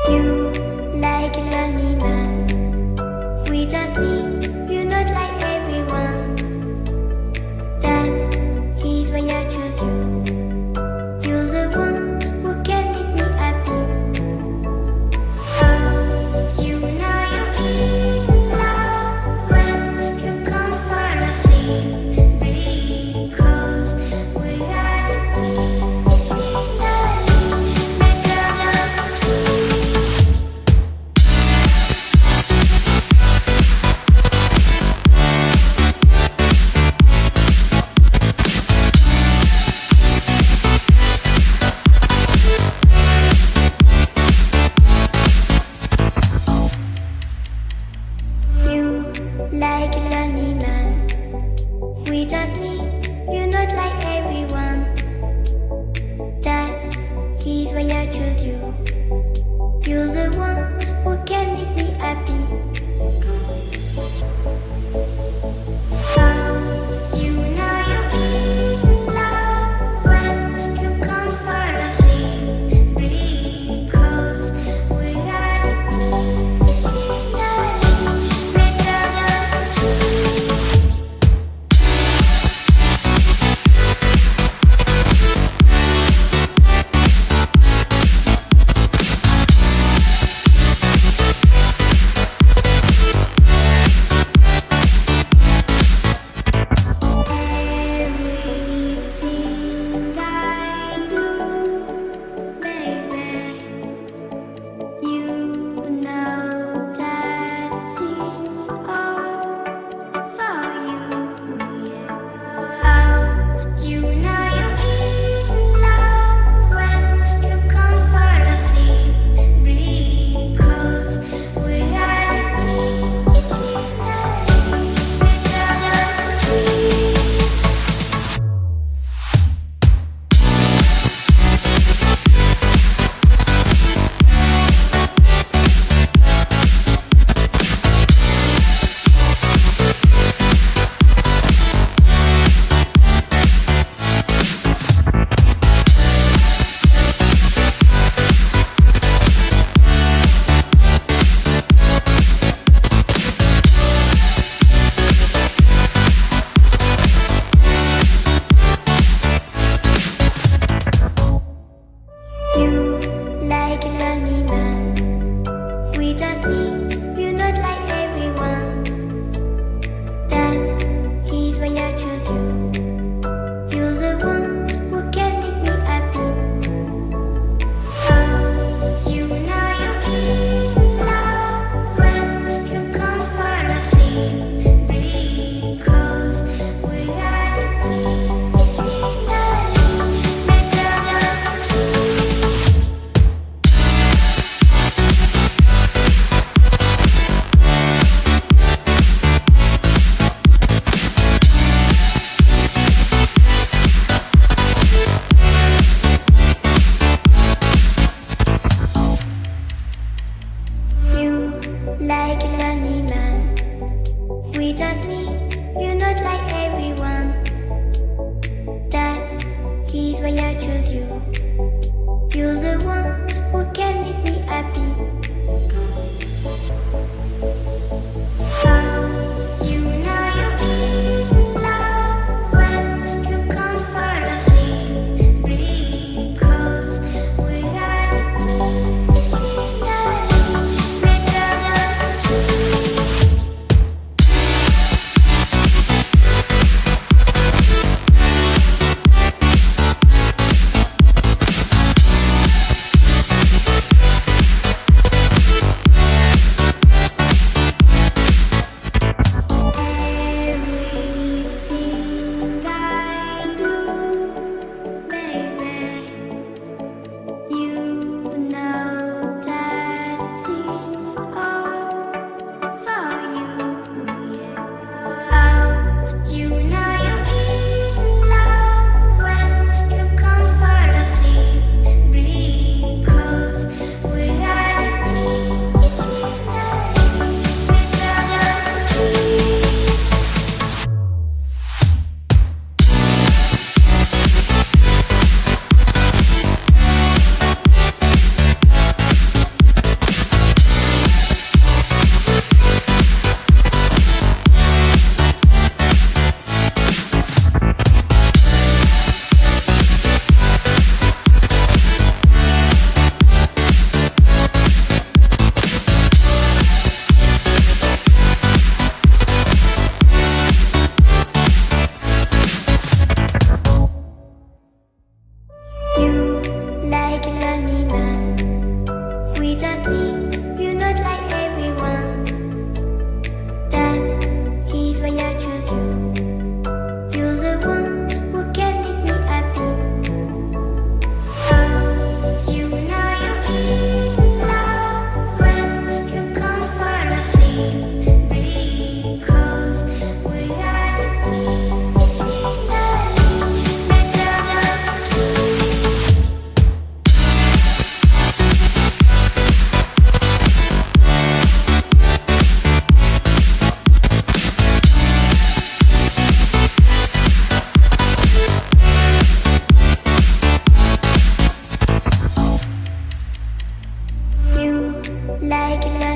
You like a lonely man without me, you're not like everyone. That's he's why I choose you. You're the one who can make me happy. Oh, you know you're in love when you come for the sea. Because we are the team, it's in the better than trees. You like a lonely man without me, you're not like everyone. That's he's why I choose you. You're the one who can make me happy. Oh, you know you're in love when you come for the sea. Because we are the team, it's in the better than trees. Everything I do, baby, you know that it's all for you, yeah. Oh, you know you're in love when you come for the sea. Because we are the team, it's in the better than trees. You like a lonely man without me, you're not like everyone. That's he's why I choose you. You're the one who can make me happy. Oh, you know you're in love when you come for the sea. Because we are the team, it's in the better than trees. You like a lonely man without me, you're not like everyone. That's he's why I choose you. You're the one who can make me happy. Oh, you know you're in love when you come for the sea. Because we are the team, it's in the better than trees. like